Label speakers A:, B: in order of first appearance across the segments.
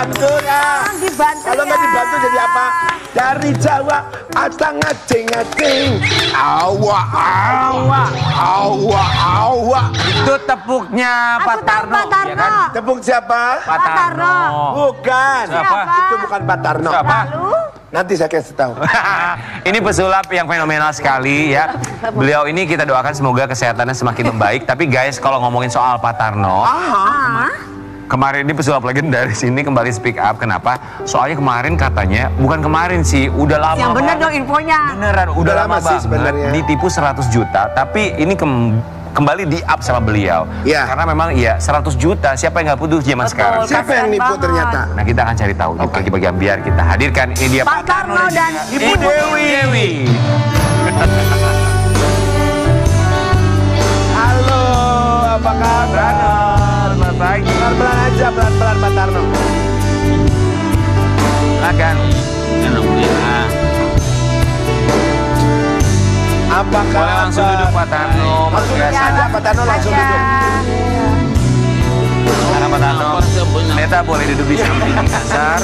A: dibantu ya. Kalau nggak dibantu jadi apa? Dari Jawa, asal ngaceng-ngaceng. Awa, awa, awa, awa.
B: Itu tepuknya Pak Tarno. Ya kan?
A: Tepuk siapa?
B: Pak Tarno.
A: Bukan.
B: Siapa?
A: Itu bukan Pak Tarno.
B: Siapa?
A: Nanti saya kasih tahu.
B: Ini pesulap yang fenomenal sekali ya. Beliau ini kita doakan semoga kesehatannya semakin membaik. Tapi guys, kalau ngomongin soal Pak Tarno, kemarin ini pesulap legendaris ini kembali speak up. Kenapa? Soalnya kemarin katanya, bukan kemarin sih, udah lama.
C: Yang bener dong infonya.
B: Beneran, udah lama
A: sih
B: banget.
A: sebenarnya.
B: Ditipu 100 juta. Tapi ini kembali di up sama beliau.
A: Iya.
B: Karena memang iya 100 juta. Siapa yang nggak putus zaman sekarang?
A: Siapa yang nipu ternyata?
B: Nah, kita akan cari tahu di pagi-pagi biar kita hadirkan. Ini dia
C: Pak Tarno dan
B: Ibu Dewi.
A: Halo, apa kabar?
B: Selamat pagi.
A: Pelan-pelan aja, pelan-pelan Pak Tarno.
B: Silakan.
A: Apa kabar?
B: Boleh langsung duduk Pak Tarno.
A: Langsung aja Pak Tarno, langsung duduk.
B: Karena Pak Tarno, Neta boleh duduk di samping Kasar.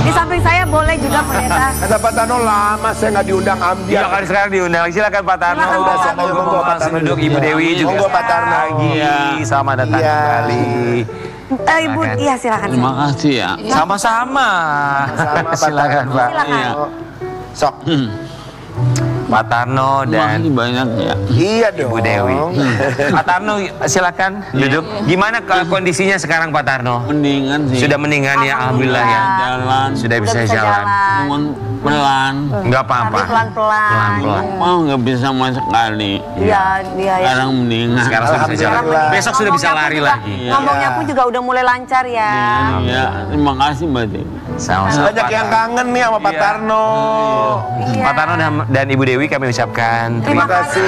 C: Di samping saya boleh juga pendeta.
A: Kata Pak Tarno lama saya nggak diundang Ambiar.
B: Iya kali sekarang diundang. Silakan Pak Tarno.
C: Silakan, Pak Tarno.
B: Monggo
A: Pak
B: langsung
A: Tarno.
B: duduk. Ibu Dewi juga.
A: Monggo, Pak Tarno.
B: Lagi. Selamat datang
A: Iya.
B: kembali.
C: Ibu, iya silakan.
D: Terima kasih ya.
B: Sama-sama.
A: Sama, Pak
B: Silakan
A: Tarno.
B: Pak.
D: Iya.
A: Sok.
B: Pak Tarno dan
D: Makasih banyak ya.
A: Iya dong.
B: Ibu Dewi. Pak Tarno silakan duduk. Gimana kondisinya sekarang Pak Tarno?
D: Mendingan sih.
B: Sudah mendingan ya, alhamdulillah ya.
D: Jalan.
B: Sudah bisa
C: bisa
B: jalan.
D: Cuman pelan.
B: Enggak apa-apa.
C: Tapi pelan-pelan.
B: Pelan-pelan.
D: Mau nggak bisa sama sekali.
C: Iya, dia ya.
D: Sekarang mendingan.
B: Sekarang sudah bisa jalan.
A: Alhamdulillah.
B: Besok sudah bisa
C: Ngomongnya
B: lari
C: pun juga-
B: lagi.
C: Ngomongnya pun juga udah mulai lancar ya.
D: Iya. Terima kasih Mbak Dewi.
B: Sama-sama.
A: Banyak yang kangen nih sama Pak
B: Iya.
A: Tarno.
C: Iya.
B: Pak Tarno dan Ibu Dewi kami ucapkan
A: Terima kasih.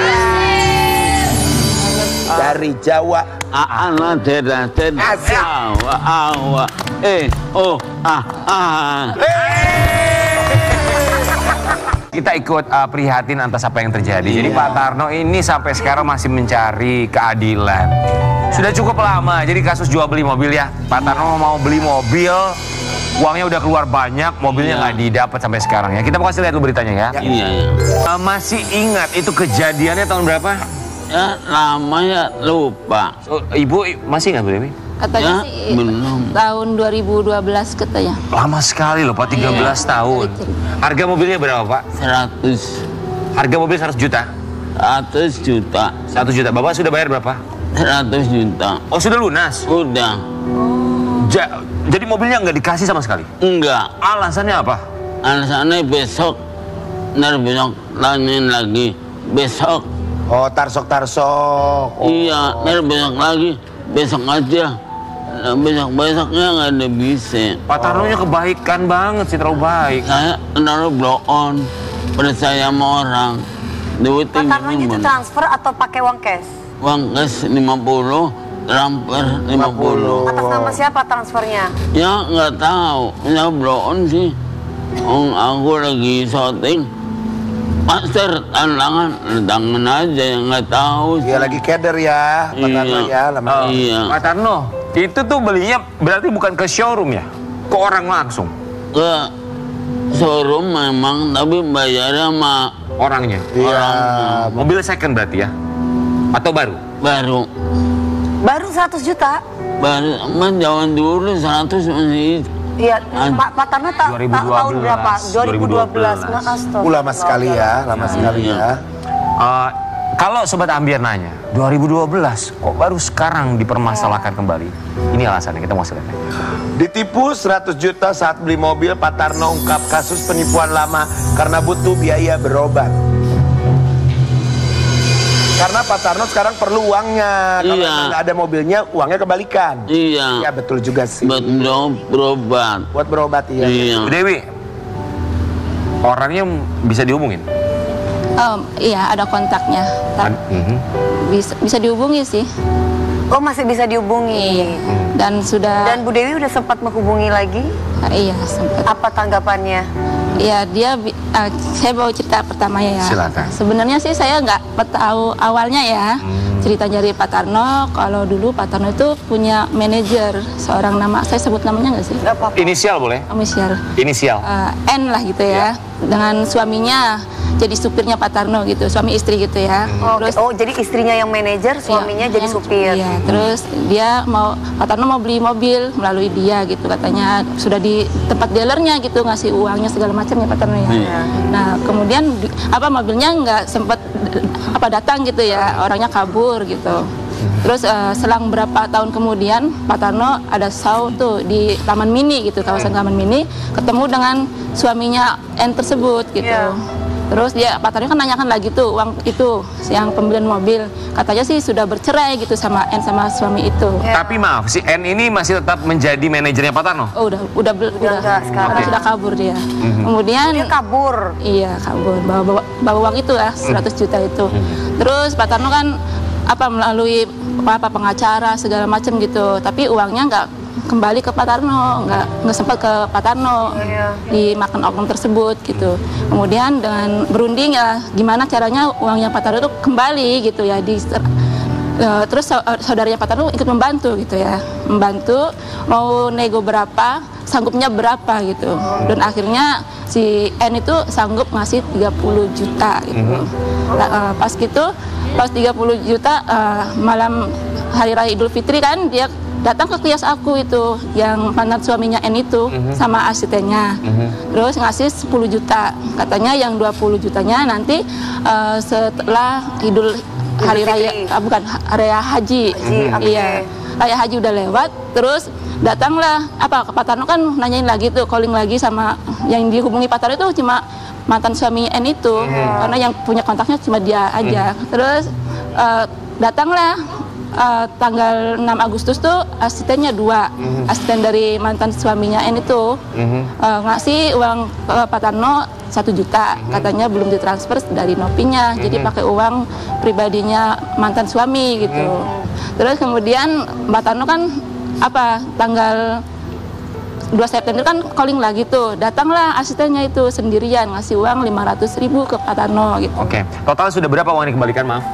A: Dari Jawa.
D: Anak tidak
A: Asik.
D: awa awa
B: Kita ikut prihatin atas apa yang terjadi. Jadi Pak Tarno ini sampai sekarang masih mencari keadilan. Sudah cukup lama. Jadi kasus jual beli mobil ya. Pak Tarno mau beli mobil, uangnya udah keluar banyak, mobilnya nggak didapat sampai sekarang ya. Kita mau kasih lihat dulu beritanya ya.
D: Iya ya.
B: Masih ingat itu kejadiannya tahun berapa?
D: Ya lama ya lupa.
B: Ibu masih ingat Bu Dewi?
D: Ya,
E: Katanya sih
D: belum.
E: tahun 2012 katanya.
B: Lama sekali loh Pak, 13 tahun. Harga mobilnya berapa Pak?
D: 100
B: Harga mobil 100 juta?
D: 100 juta.
B: 1 juta. Bapak sudah bayar berapa?
D: 100 juta.
B: Oh sudah lunas?
D: Udah.
B: Jadi mobilnya nggak dikasih sama sekali?
D: Enggak.
B: Alasannya apa?
D: Alasannya besok. Ntar besok tanyain lagi. Besok.
A: Oh, tarsok-tarsok. Oh.
D: Iya. Ntar besok lagi. Besok aja. Nah, besok-besoknya nggak ada bisa.
B: Pak Tarnonya kebaikan banget sih, terlalu baik.
D: Saya naruh blow on. Percaya sama orang. Duit
C: Pak Tarnonya itu transfer atau pakai uang cash?
D: uang cash 50, transfer 50.
C: Atas nama siapa transfernya?
D: Ya nggak tahu, ya blow on sih. Aku lagi syuting. Master tangan aja yang nggak tahu sih.
A: Iya lagi keder ya, Pak Tarno ya. Lama.
D: Iya.
B: Pak Tarno, itu tuh belinya berarti bukan ke showroom ya? Ke orang langsung?
D: Ke showroom memang, tapi bayarnya sama
B: Orangnya?
A: Iya.
B: Mobil second berarti ya? Atau baru?
D: baru.
C: Baru 100 juta?
D: Baru, zaman dulu 100 masih.
C: Iya, Pak Tarno tahun
B: 2012.
C: berapa? 2012. Nah, astaga.
A: Lama sekali ya, lama sekali ya.
B: Kalau Sobat Ambiar nanya, 2012 kok baru sekarang dipermasalahkan kembali? Ini alasannya, kita mau lihat.
A: Ditipu 100 juta saat beli mobil, Pak Tarno ungkap kasus penipuan lama karena butuh biaya berobat. Karena Pak Tarno sekarang perlu uangnya. Kalau
D: Iya.
A: nggak ada mobilnya, uangnya kebalikan.
D: Iya.
A: Iya betul juga sih.
D: Buat berobat.
A: Buat berobat iya.
D: Iya.
B: Bu Dewi, orangnya bisa dihubungin?
E: Iya, ada kontaknya. Bisa dihubungi sih.
C: Oh, masih bisa dihubungi.
E: Dan sudah.
C: Dan Bu Dewi udah sempat menghubungi lagi?
E: Iya, sempat.
C: Apa tanggapannya?
E: Iya, saya bawa cerita pertamanya ya.
B: Silakan.
E: Sebenarnya sih saya nggak tahu awalnya ya. cerita dari Pak Tarno, kalau dulu Pak Tarno itu punya manajer, seorang nama, saya sebut namanya nggak sih?
C: Nggak apa-apa.
B: Inisial boleh?
E: Inisial.
B: Inisial.
E: N lah gitu ya. Dengan suaminya jadi supirnya Pak Tarno gitu, suami istri gitu ya. Terus
C: Jadi istrinya yang manajer, suaminya jadi supir.
E: Iya, terus dia Pak Tarno mau beli mobil melalui dia gitu, katanya sudah di tempat dealernya gitu, ngasih uangnya segala macam ya Pak Tarno ya. Nah kemudian mobilnya nggak sempat datang gitu ya, orangnya kabur gitu. Terus selang berapa tahun kemudian Pak Tarno ada show tuh di Taman Mini gitu, kawasan Taman Mini, ketemu dengan suaminya N tersebut gitu. Terus Pak Tarno kan nanyakan lagi tuh uang itu yang pembelian mobil, katanya sih sudah bercerai gitu sama N sama suami itu.
B: Tapi maaf, si N ini masih tetap menjadi manajernya Pak Tarno?
E: Oh udah
C: enggak sekarang.
E: sudah kabur dia. Kemudian
C: Dia kabur.
E: iya kabur bawa uang itu ya 100 juta itu. Terus Pak Tarno kan melalui pengacara segala macam gitu, tapi uangnya nggak kembali ke Pak Tarno, nggak sempat ke Pak Tarno, dimakan oknum tersebut gitu. Kemudian dengan berunding ya gimana caranya uangnya Pak Tarno itu kembali gitu ya, terus saudaranya Pak Tarno ikut membantu gitu ya, membantu mau nego berapa, sanggupnya berapa gitu. Dan akhirnya si N itu sanggup ngasih 30 juta gitu. Pas 30 juta malam Hari Raya Idul Fitri kan dia datang ke kios aku itu yang mantan suaminya N itu sama asistennya. Terus ngasih 10 juta. Katanya yang 20 jutanya nanti setelah Hari Raya Raya Haji. Iya. Raya Haji udah lewat, terus datanglah ke Pak Tarno kan nanyain lagi tuh, calling lagi sama yang dihubungi Pak Tarno itu cuma mantan suami N itu, karena yang punya kontaknya cuma dia aja. Terus datanglah tanggal 6 Agustus tuh asistennya 2, asisten dari mantan suaminya N itu ngasih uang Pak Tarno 1 juta, katanya belum ditransfer dari Nopinya, jadi pakai uang pribadinya mantan suami gitu. Terus kemudian Pak Tarno kan tanggal 2 September kan calling lagi tuh, datanglah asistennya itu sendirian ngasih uang 500.000 ke Pak Tarno gitu.
B: Oke, total sudah berapa uang yang dikembalikan, maaf?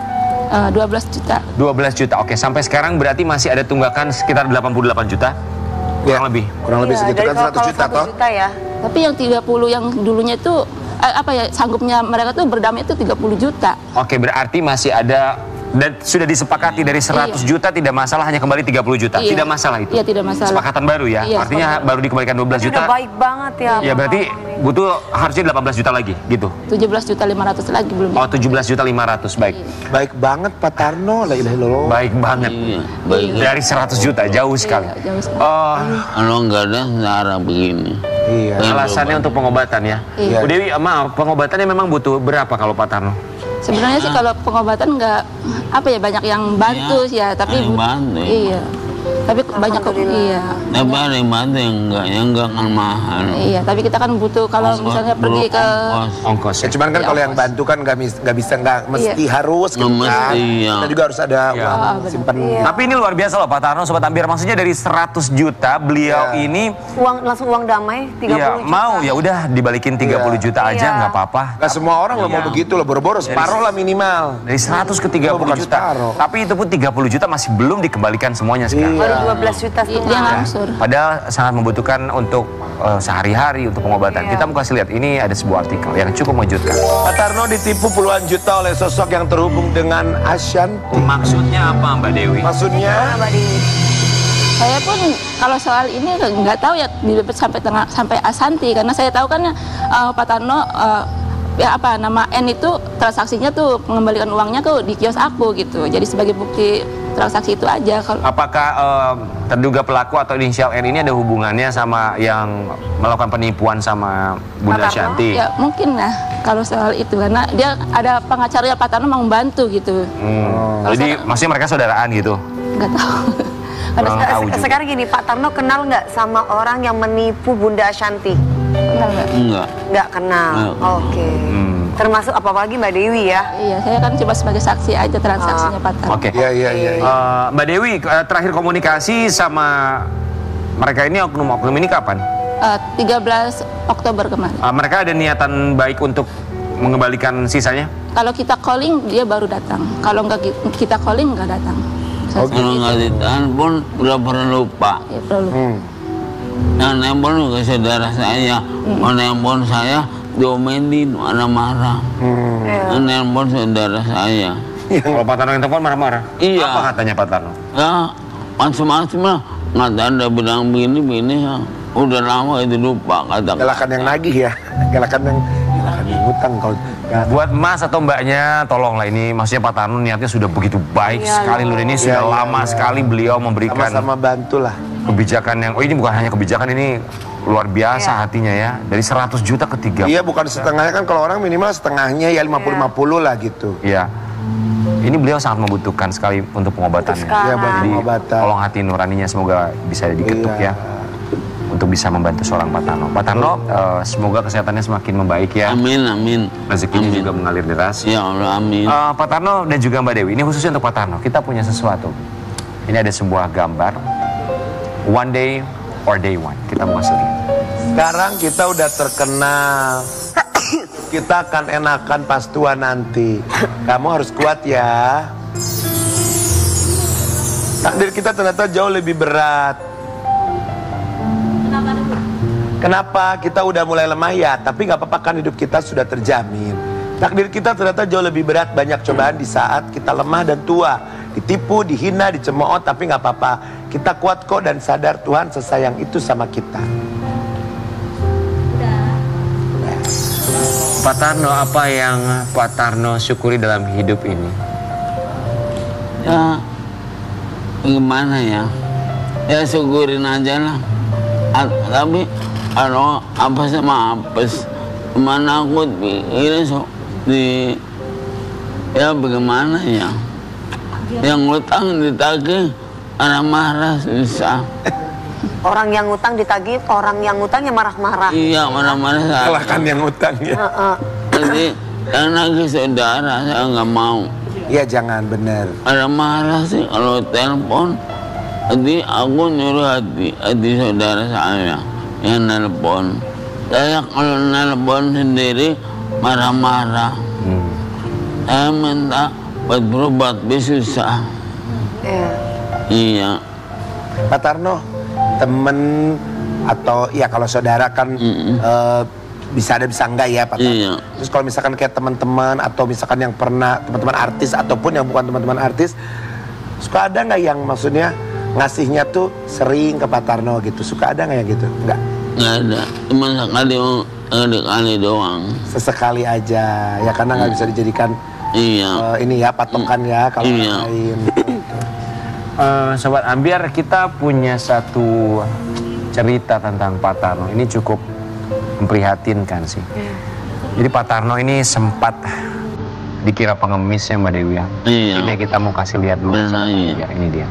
E: 12 juta.
B: 12 juta, oke. Sampai sekarang berarti masih ada tunggakan sekitar 88 juta? Kurang lebih?
A: Kurang lebih segitu kan, 100 juta toh?
C: Ya.
E: Tapi yang 30 yang dulunya itu, sanggupnya mereka tuh berdamai itu 30 juta.
B: Oke, berarti masih ada, dan sudah disepakati dari 100 juta tidak masalah, hanya kembali 30 juta.
E: Iya.
B: Tidak masalah itu?
E: Iya, tidak masalah.
B: Sepakatan baru ya?
E: Iya,
B: artinya baru dikembalikan 12 juta.
C: Udah baik banget ya.
B: Ya berarti butuh harusnya 18 juta lagi gitu?
E: 17.500.000 lagi belum.
B: Oh, 17.500.000, baik.
A: Baik banget Pak Tarno, la ilaha illallah.
B: Baik banget.
D: Baik.
B: Dari 100 juta, jauh sekali.
E: Iya, jauh sekali.
B: Oh,
D: Kalau nggak ada cara begini.
A: Iya.
B: alasannya untuk pengobatan ya?
E: Iya.
B: Bu Dewi, maaf, pengobatannya memang butuh berapa kalau Pak Tarno?
E: Sebenarnya sih kalau pengobatan nggak banyak yang bantu sih ya, tapi
D: ada yang bantu.
E: iya. Tapi banyak iya.
D: Tapi ada yang bantu yang nggak akan mahal.
E: Iya, tapi kita kan butuh kalau misalnya pergi ke
B: Ongkos
A: Ya,
B: ya?
A: cuman kan
E: Iya,
A: kalau yang bantu kan nggak mesti harus gitu
D: Nggak
A: kan.
D: mesti, iya.
A: Kita juga harus ada
B: Iya.
A: uang simpan.
B: Tapi ini luar biasa loh Pak Tarno, Sobat Ambir. Maksudnya dari 100 juta beliau
A: Iya.
B: ini
C: Langsung uang damai 30
B: ya
C: juta.
B: mau ya udah dibalikin 30 juta aja
C: Iya.
B: nggak apa-apa.
A: Gak semua orang lo mau begitu lo, boro-boro separuh lah minimal.
B: Dari 100 ke 30
A: bukan
B: juta.
A: separuh.
B: Tapi itu pun 30 juta masih belum dikembalikan semuanya sekarang.
C: Baru 12 juta
E: dia
C: setengah.
E: langsung.
B: Padahal sangat membutuhkan untuk sehari-hari untuk pengobatan. Kita mau kasih lihat, ini ada sebuah artikel yang cukup mengejutkan.
A: Pak Tarno ditipu puluhan juta oleh sosok yang terhubung dengan Ashanti.
B: Maksudnya apa Mbak Dewi?
A: Maksudnya
E: Saya pun kalau soal ini nggak tahu ya sampai Ashanti, karena saya tahu kan Pak Tarno nama N itu transaksinya tuh mengembalikan uangnya di kios aku gitu. Jadi sebagai bukti transaksi itu aja.
B: Apakah terduga pelaku atau inisial N ini ada hubungannya sama yang melakukan penipuan sama Bunda Ashanti?
E: Ya mungkin lah kalau soal itu, karena dia ada pengacara Pak Tarno mau membantu gitu.
B: Jadi maksudnya mereka saudaraan gitu?
E: Nggak tahu.
B: Kurang tahu juga.
C: Sekarang gini, Pak Tarno kenal nggak sama orang yang menipu Bunda Ashanti?
E: Kenal nggak?
D: Enggak.
C: Nggak kenal. Oke. Termasuk apalagi Mbak Dewi ya?
E: Iya, saya kan cuma sebagai saksi aja transaksinya Pak Tarno.
B: Oke.
A: Iya.
B: Mbak Dewi, terakhir komunikasi sama mereka ini oknum ini kapan?
E: 13 Oktober kemarin.
B: Mereka ada niatan baik untuk mengembalikan sisanya?
E: Kalau kita calling dia baru datang. Kalau nggak kita calling nggak datang.
D: Kalau nggak ditelepon udah pernah lupa.
E: Ya, perlu.
D: Yang nelpon juga saudara saya. Mau nelpon saya diomelin, marah-marah. Yang nelpon saudara saya.
B: Kalau Pak Tarno yang telepon marah-marah?
D: Iya.
B: Apa katanya Pak Tarno?
D: Ya, macam-macam lah. Nggak ada bilang begini ya. Udah lama itu lupa kata.
A: Galakan yang nagih ya. Galakan yang hutang kalau.
B: Buat Mas atau Mbaknya, tolonglah ini, maksudnya Pak Tarno niatnya sudah begitu baik sekali loh. Ini sudah lama sekali beliau memberikan
A: sama-sama bantulah.
B: Kebijakan yang, ini bukan hanya kebijakan, ini luar biasa hatinya ya. Dari 100 juta ke 3.
A: Iya, bukan setengahnya kan, kalau orang minimal setengahnya ya 50-50 lah gitu.
B: Iya. Ini beliau sangat membutuhkan sekali untuk pengobatannya.
A: Iya, buat
B: Jadi
A: pengobatan.
B: tolong hati nuraninya semoga bisa diketuk ya. Untuk bisa membantu seorang Pak Tarno. Pak Tarno, semoga kesehatannya semakin membaik ya.
D: Amin, amin.
B: Rezekinya juga mengalir deras.
D: Ya Allah, amin.
B: Pak Tarno dan juga Mbak Dewi, ini khususnya untuk Pak Tarno. Kita punya sesuatu. Ini ada sebuah gambar. One day or day one. Kita mau kasih lihat.
A: Sekarang kita udah terkenal. Kita akan enakan pas tua nanti. Kamu harus kuat ya. Takdir kita ternyata jauh lebih berat. Kenapa? Kita udah mulai lemah ya, tapi nggak apa-apa kan, hidup kita sudah terjamin. Takdir kita ternyata jauh lebih berat, banyak cobaan di saat kita lemah dan tua. Ditipu, dihina, dicemooh, tapi nggak apa-apa. Kita kuat kok dan sadar Tuhan sesayang itu sama kita.
B: Pak Tarno, apa yang Pak Tarno syukuri dalam hidup ini?
D: Ya, gimana ya? Ya syukurin aja lah. Tapi kalau apa sama apes, mana aku pikirin ya bagaimana ya? Yang ngutang ditagih, marah-marah susah.
C: Orang yang ngutang ditagih, orang yang ngutangnya marah-marah.
D: Iya, marah-marah.
A: Kalahkan yang ngutangnya.
D: Jadi yang nagih saudara saya nggak mau.
A: Iya, jangan, bener.
D: Marah-marah sih kalau telepon. Jadi aku nyuruh hati saudara saya yang nelpon. Saya kalau nelpon sendiri marah-marah. Saya minta buat berobat, susah. Iya.
A: Pak Tarno, temen atau ya kalau saudara kan bisa ada bisa enggak ya Pak Tarno.
D: Iya.
A: Terus kalau misalkan kayak teman-teman atau misalkan yang pernah teman-teman artis ataupun yang bukan teman-teman artis, suka ada nggak yang maksudnya ngasihnya tuh sering ke Pak Tarno gitu? Suka ada nggak yang gitu? Enggak?
D: Nggak ada, cuma sekali doang.
A: Sesekali aja, ya karena nggak bisa dijadikan ini ya patokan ya kalau lain.
B: Sobat Ambiar, kita punya satu cerita tentang Pak Tarno. Ini cukup memprihatinkan sih. Jadi Pak Tarno ini sempat dikira pengemis ya Mbak Dewi ya.
D: Iya.
B: Ini kita mau kasih lihat dulu.
D: Iya.
B: Ini dia.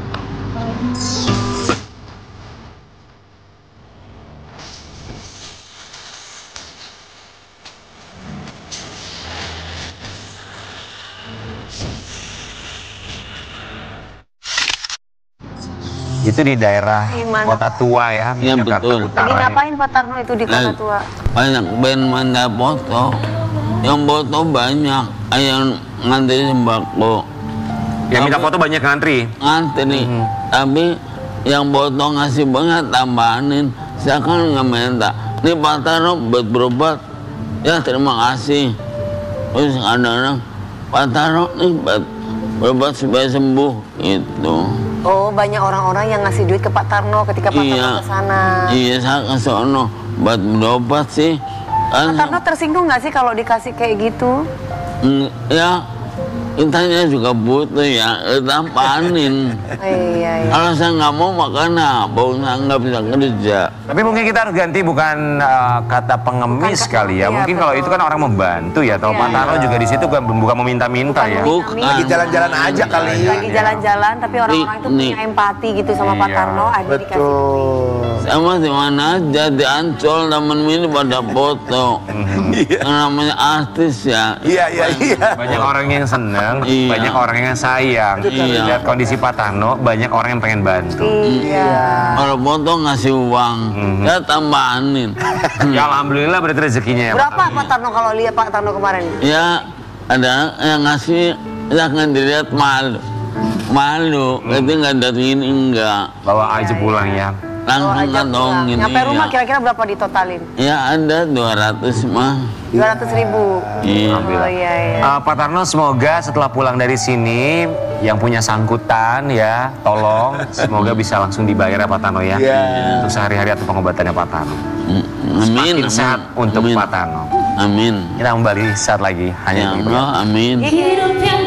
B: Itu di daerah Kota Tua ya,
D: Iya,
B: Jakarta
D: betul.
B: Utara.
C: Lagi ngapain Pak Tarno itu di Kota Tua?
D: Banyak band manda foto. Yang foto banyak, yang ngantri sembako.
B: Yang minta foto banyak ngantri.
D: Ngantri, tapi yang foto ngasih banget tambahanin. Saya kan nggak minta. Ini Pak Tarno buat berobat. Ya terima kasih. Terus kadang-kadang Pak Tarno nih buat berobat supaya sembuh gitu.
C: Oh, banyak orang-orang yang ngasih duit ke Pak Tarno ketika Pak Tarno ke sana.
D: Iya, saya ke sono buat berobat sih.
C: Pak Tarno tersinggung nggak sih kalau dikasih kayak gitu?
D: Ya, intanya juga butuh ya, kita panin.
C: Iya.
D: Kalau saya nggak mau makan apa, saya nggak bisa kerja.
B: Tapi mungkin kita harus ganti bukan kata pengemis kali ya. Mungkin kalau itu kan orang membantu ya. Atau Pak Tarno juga di situ bukan meminta-minta ya.
A: Lagi jalan-jalan aja kali.
C: Lagi jalan-jalan, tapi orang-orang itu punya empati gitu sama Pak Tarno. Ada dikasih duit.
D: Sama di mana aja, di Ancol, temen ini pada foto. Yang namanya artis ya.
A: Iya.
B: Banyak orang yang senang. seneng,
D: Iya.
B: banyak orang yang sayang.
D: Iya.
B: Lihat kondisi Pak Tarno, banyak orang yang pengen bantu.
C: Iya.
D: Kalau foto ngasih uang, ya tambahanin.
B: Ya alhamdulillah berarti rezekinya ya. Pak
C: Berapa
B: Tarno.
C: Pak Tarno kalau lihat Pak Tarno kemarin?
D: Ya ada yang ngasih, jangan dilihat malu. Malu, tapi nggak dari ini enggak.
B: Bawa aja pulang ya.
D: Langsung kantongin.
C: Nyampe rumah
D: iya.
C: kira-kira berapa ditotalin?
D: Ya ada 200 mah.
C: 200.000.
D: Iya.
C: Oh iya iya.
B: Pak Tarno semoga setelah pulang dari sini yang punya sangkutan ya tolong semoga bisa langsung dibayar ya Pak Tarno ya.
A: Iya.
B: Untuk sehari-hari atau pengobatannya Pak Tarno.
D: Amin.
B: Semakin sehat untuk
D: Amin.
B: Pak Tarno.
D: Amin.
B: Kita kembali saat lagi hanya
D: Ya
B: di
D: Allah, amin.
C: Hidup yang